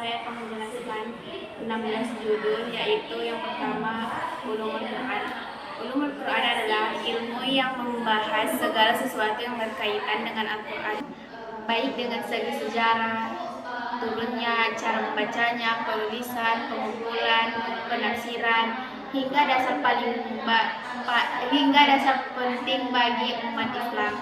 saya akan menjelaskan 16 judul, yaitu yang pertama Ulumul Quran. Ulumul Quran adalah ilmu yang membahas segala sesuatu yang berkaitan dengan Al-Quran, baik dengan segi sejarah, turunnya, cara membacanya, penulisan, pengumpulan, penafsiran, hingga dasar penting bagi umat Islam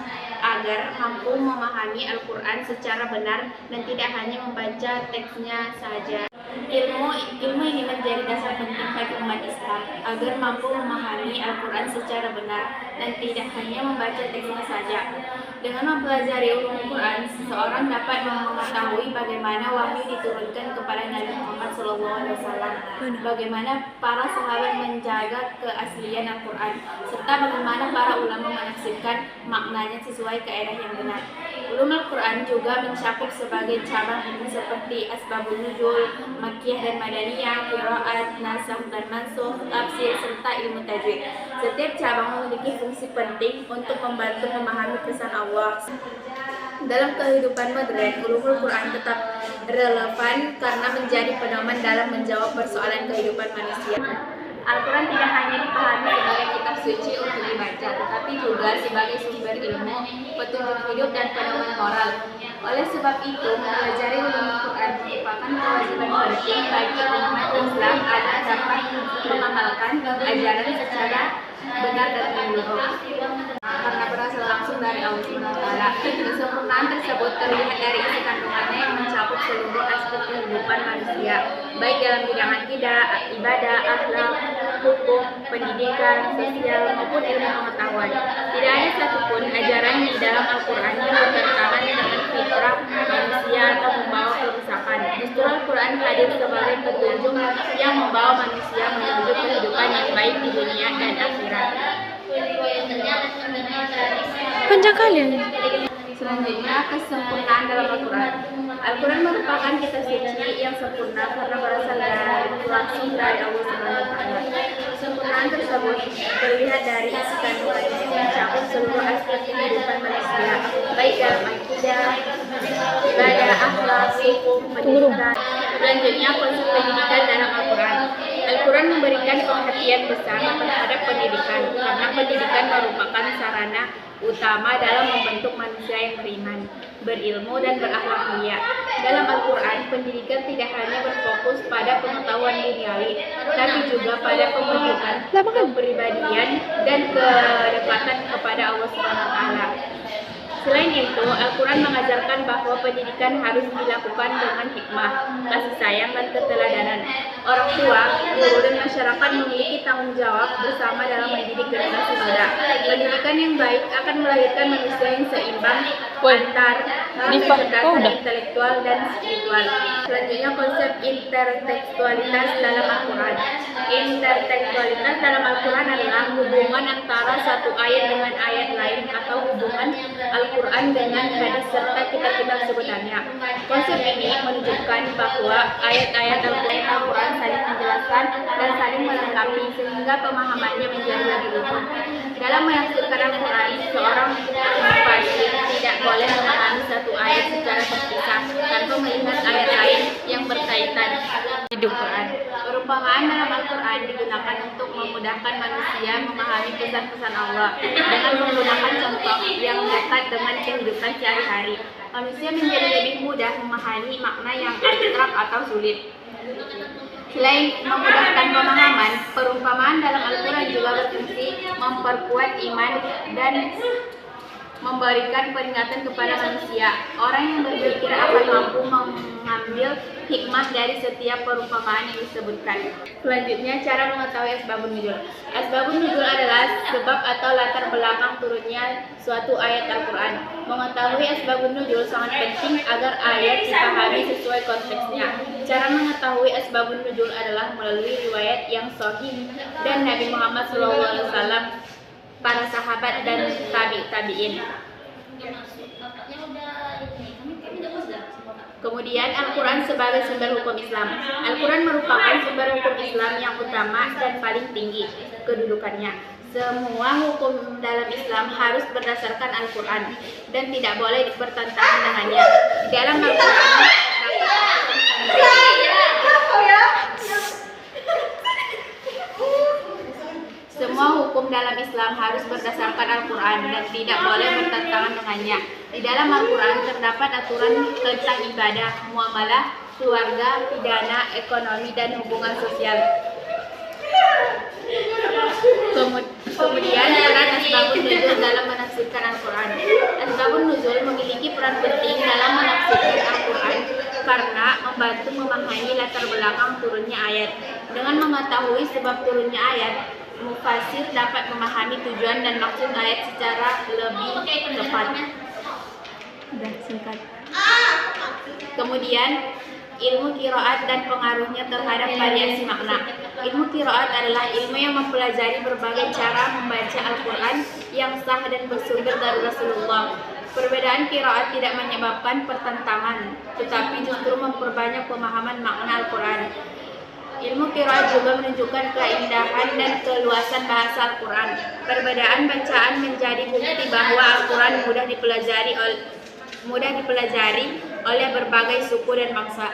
agar mampu memahami Al-Quran secara benar dan tidak hanya membaca teksnya saja. Ilmu ini menjadi dasar penting bagi umat Islam agar mampu memahami Al-Quran secara benar dan tidak hanya membaca teksnya saja. Dengan mempelajari ulumul Quran, seseorang dapat mengetahui bagaimana wahyu diturunkan kepada Nabi Muhammad SAW, bagaimana para sahabat menjaga keaslian Al-Quran, serta bagaimana para ulama menafsirkan maknanya sesuai kaidah yang benar. Ulumul Quran juga mencakup sebagai cabang ilmu seperti asbabun nuzul, Makkiyah dan Madaniyah, qiraat, nasakh dan mansukh, tafsir, serta ilmu tajwid. Setiap cabang memiliki fungsi penting untuk membantu memahami pesan Allah. Dalam kehidupan modern, ulumul Quran tetap relevan karena menjadi pedoman dalam menjawab persoalan kehidupan manusia. Al-Quran tidak hanya dipahami sebagai kitab suci untuk dibaca, tetapi juga sebagai sumber ilmu, petunjuk hidup, dan pedoman moral. Oleh sebab itu, mempelajari ulumul Quran merupakan kewajiban penting bagi umat Islam agar dapat mengamalkan ajaran secara benar dan menyeluruh, karena berasal langsung dari Allah SWT. Kesempurnaan tersebut terlihat dari isi kandungannya yang mencakup seluruh aspek kehidupan manusia, baik dalam bidang akidah, ibadah, akhlak, hukum, pendidikan, sosial, maupun ilmu pengetahuan. Tidak ada satupun ajaran di dalam Al-Quran yang bertentangan dengan fitrah manusia atau membawa kerusakan. Justru Al-Quran hadir sebagai petunjuk yang membawa manusia menuju kehidupan yang baik di dunia dan akhirat. Panjang kalian. Selanjutnya, kesempurnaan dalam Al-Quran. Al-Quran merupakan kitab suci yang sempurna karena berasal langsung dari Allah SWT. Kesempurnaan tersebut terlihat dari isi kandungannya yang mencakup seluruh aspek kehidupan manusia, baik dalam akidah, ibadah, akhlak, hukum, pendidikan. Selanjutnya, konsep pendidikan dalam Al-Quran. Al-Quran memberikan perhatian besar terhadap pendidikan karena pendidikan merupakan sarana utama dalam membentuk manusia yang beriman, berilmu, dan berakhlak mulia. Dalam Al-Quran, pendidikan tidak hanya berfokus pada pengetahuan duniawi, tapi juga pada pembentukan kepribadian dan kedekatan kepada Allah SWT. Selain itu, Al-Quran mengajarkan bahwa pendidikan harus dilakukan dengan hikmah, kasih sayang, dan keteladanan. Orang tua, guru, dan masyarakat memiliki tanggung jawab bersama dalam mendidik generasi muda. Pendidikan yang baik akan melahirkan manusia yang seimbang antar kecerdasan intelektual dan spiritual. Selanjutnya, konsep intertekstualitas dalam Al-Quran. Intertekstualitas dalam Al-Quran adalah hubungan antara satu ayat dengan ayat lain atau hubungan Al-Quran dengan hadis serta kitab-kitab sebenarnya. Konsep ini menunjukkan bahwa ayat-ayat Al-Quran saling menjelaskan dan saling melengkapi sehingga pemahamannya menjadi lebih utuh. Dalam menafsirkan Al-Quran, seorang mufasir tidak boleh memahami satu ayat secara terpisah tanpa melihat ayat lain yang berkaitan dengan Al-Quran. Perumpamaan dalam Al-Quran digunakan untuk memudahkan manusia memahami pesan-pesan Allah dengan menggunakan contoh yang dekat dengan kehidupan sehari-hari. Manusia menjadi lebih mudah memahami makna yang abstrak atau sulit. Selain memudahkan pemahaman, perumpamaan dalam Al-Quran juga berfungsi memperkuat iman dan memberikan peringatan kepada manusia. Orang yang berpikir akan mampu mengambil hikmah dari setiap perumpamaan yang disebutkan. Selanjutnya, cara mengetahui asbabun nuzul. Asbabun nuzul adalah sebab atau latar belakang turunnya suatu ayat Al-Quran. Mengetahui asbabun nuzul sangat penting agar ayat dipahami sesuai konteksnya. Cara mengetahui asbabun nuzul adalah melalui riwayat yang sahih dan Nabi Muhammad SAW, para sahabat, dan tabi'in. Kemudian Al-Quran sebagai sumber hukum Islam. Al-Quran merupakan sumber hukum Islam yang utama dan paling tinggi kedudukannya. Semua hukum dalam Islam harus berdasarkan Al-Quran dan tidak boleh bertentangan dengannya. Dalam Al-Quran dalam Islam harus berdasarkan Al-Quran dan tidak boleh bertentangan dengannya. Di dalam Al-Quran terdapat aturan tentang ibadah, muamalah, keluarga, pidana, ekonomi, dan hubungan sosial. Kemudian peran asbabun nuzul dalam menafsirkan Al-Quran. Asbabun nuzul memiliki peran penting dalam menafsirkan Al-Quran karena membantu memahami latar belakang turunnya ayat. Dengan mengetahui sebab turunnya ayat, mufasir dapat memahami tujuan dan maksud ayat secara lebih tepat. Udah singkat. Kemudian ilmu qiraat dan pengaruhnya terhadap variasi makna. Ilmu qiraat adalah ilmu yang mempelajari berbagai cara membaca Al-Quran yang sah dan bersumber dari Rasulullah. Perbedaan qiraat tidak menyebabkan pertentangan, tetapi justru memperbanyak pemahaman makna Al-Quran. Ilmu qiraat juga menunjukkan keindahan dan keluasan bahasa Al-Quran. Perbedaan bacaan menjadi bukti bahwa Al-Quran mudah dipelajari oleh berbagai suku dan bangsa.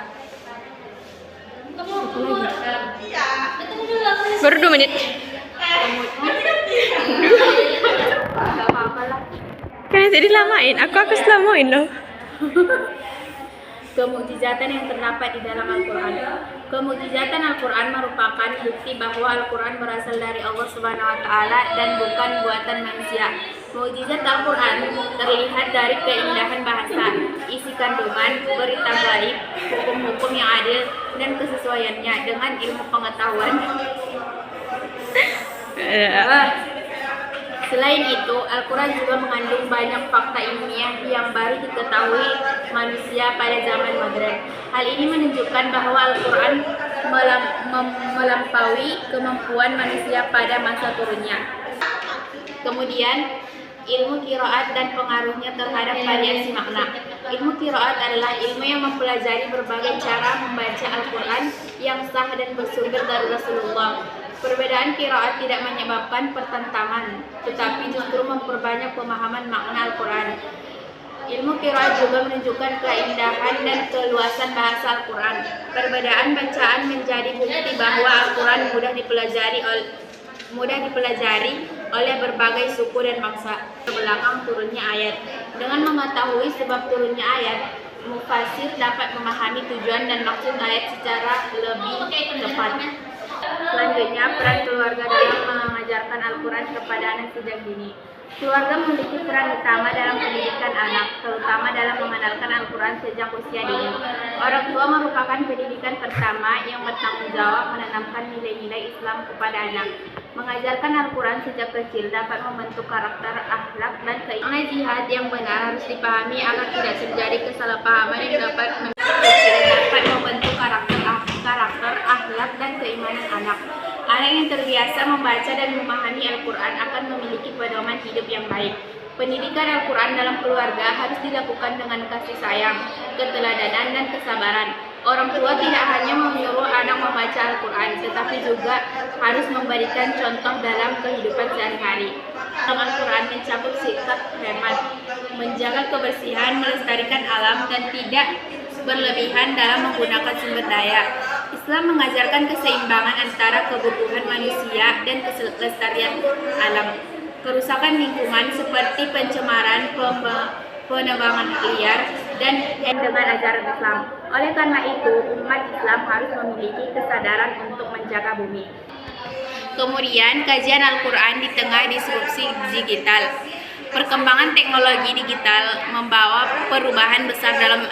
Baru 2 menit. Gak apa-apa lah. Kan tadi lamain. Aku selamain loh. Kemukjizatan yang terdapat di dalam Al-Quran. Kemukjizatan Al-Quran merupakan bukti bahwa Al-Quran berasal dari Allah Subhanahu wa Ta'ala dan bukan buatan manusia. Mukjizat Al-Quran terlihat dari keindahan bahasa, isi kandungan, berita gaib, hukum-hukum yang adil, dan kesesuaiannya dengan ilmu pengetahuan. Selain itu, Al-Quran juga mengandung banyak fakta ilmiah yang baru diketahui manusia pada zaman modern. Hal ini menunjukkan bahwa Al-Quran melampaui kemampuan manusia pada masa turunnya. Kemudian, ilmu qiraat dan pengaruhnya terhadap variasi makna. Ilmu qiraat adalah ilmu yang mempelajari berbagai cara membaca Al-Quran yang sah dan bersumber dari Rasulullah. Perbedaan qiraat tidak menyebabkan pertentangan, tetapi justru memperbanyak pemahaman makna Al-Quran. Ilmu qiraat juga menunjukkan keindahan dan keluasan bahasa Al-Quran. Perbedaan bacaan menjadi bukti bahwa Al-Quran mudah dipelajari oleh berbagai suku dan bangsa. Belakang turunnya ayat. Dengan mengetahui sebab turunnya ayat, mufasir dapat memahami tujuan dan maksud ayat secara lebih tepat. Selanjutnya, peran keluarga dalam mengajarkan Al-Quran kepada anak sejak dini. Keluarga memiliki peran utama dalam pendidikan anak, terutama dalam mengenalkan Al-Quran sejak usia dini. Orang tua merupakan pendidikan pertama yang bertanggung jawab menanamkan nilai-nilai Islam kepada anak. Mengajarkan Al-Quran sejak kecil dapat membentuk karakter, akhlak, dan keimanan. Jihad yang benar harus dipahami agar tidak terjadi kesalahpahaman yang dapat membentuk karakter, akhlak, dan keimanan anak. Anak yang terbiasa membaca dan memahami Al-Quran akan memiliki pedoman hidup yang baik. Pendidikan Al-Quran dalam keluarga harus dilakukan dengan kasih sayang, keteladanan, dan kesabaran. Orang tua tidak hanya menyuruh anak membaca Al-Quran, tetapi juga harus memberikan contoh dalam kehidupan sehari-hari. Dalam Al-Quran mencakup sikap hemat, menjaga kebersihan, melestarikan alam, dan tidak berlebihan dalam menggunakan sumber daya. Islam mengajarkan keseimbangan antara kebutuhan manusia dan kelestarian alam. Kerusakan lingkungan seperti pencemaran, penebangan liar, dan dengan ajaran Islam. Oleh karena itu, umat Islam harus memiliki kesadaran untuk menjaga bumi. Kemudian, kajian Al-Quran di tengah disrupsi digital. Perkembangan teknologi digital membawa perubahan besar dalam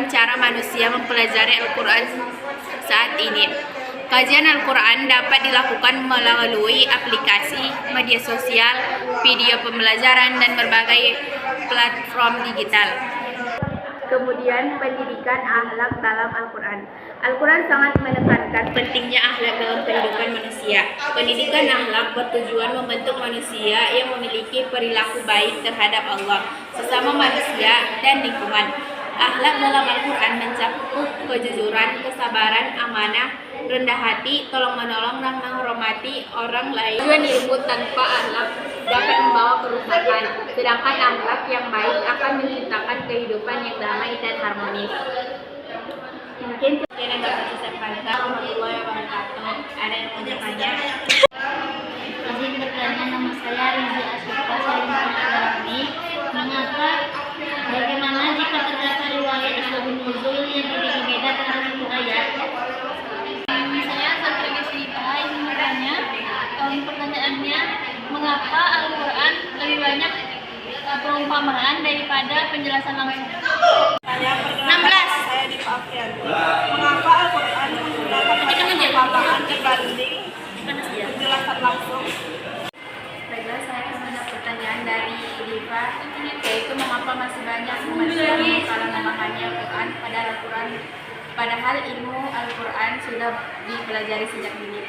cara manusia mempelajari Al-Quran saat ini. Kajian Al-Quran dapat dilakukan melalui aplikasi, media sosial, video pembelajaran, dan berbagai platform digital. Kemudian, pendidikan akhlak dalam Al-Quran. Al-Quran sangat menekankan pentingnya akhlak dalam kehidupan manusia. Pendidikan akhlak bertujuan membentuk manusia yang memiliki perilaku baik terhadap Allah, sesama manusia, dan lingkungan. Akhlak dalam Al-Quran mencakup kejujuran, kesabaran, amanah, rendah hati, tolong-menolong, dan menghormati orang lain. Tujuan ilmu tanpa akhlak dapat membawa kerusakan, sedangkan akhlak yang baik akan menciptakan kehidupan yang damai dan harmonis. Mungkin sekian yang dapat saya sampaikan. Warahmatullahi wabarakatuh. Ada yang mau bertanya? Izin bertanya. perumpamaan daripada penjelasan langsung. Saya perkenalkan saya di Afianti. Mengapa Al-Quran menggunakan perumpamaan dibanding penjelasan langsung? Baiklah, saya akan menjawab pertanyaan dari Diva, yaitu mengapa masih banyak umat Islam yang salah memahami Al-Quran, padahal ilmu Al-Quran sudah dipelajari sejak dini.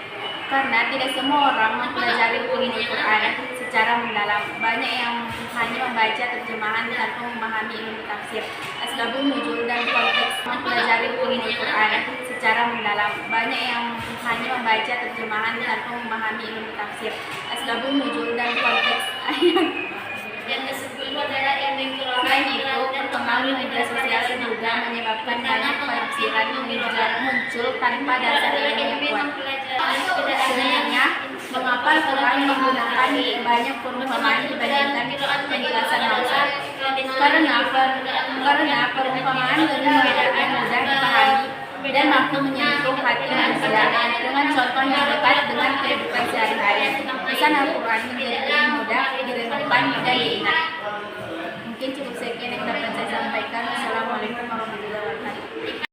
Karena tidak semua orang mempelajari ilmu Al-Quran secara mendalam. Banyak yang hanya membaca terjemahan tanpa memahami ilmu tafsir, asbabun nuzul dan konteks mempelajari ilmu Al-Quran secara mendalam. Banyak yang hanya membaca terjemahan tanpa memahami ilmu tafsir, asbabun nuzul dan konteks ayat. Dan tersebut adalah yang Selain itu, perkembangan media sosial juga menyebabkan banyak penafsiran muncul tanpa dasar ilmu yang kuat. Sebenarnya, mengapa Al-Quran menggunakan banyak perumpamaan dibandingkan penjelasan langsung? Karena perumpamaan lebih mudah dipahami dan mampu menyentuh hati manusia dengan contoh yang dekat dengan kehidupan sehari-hari. Pesan Al-Quran menjadi mudah direnungkan dan diingat.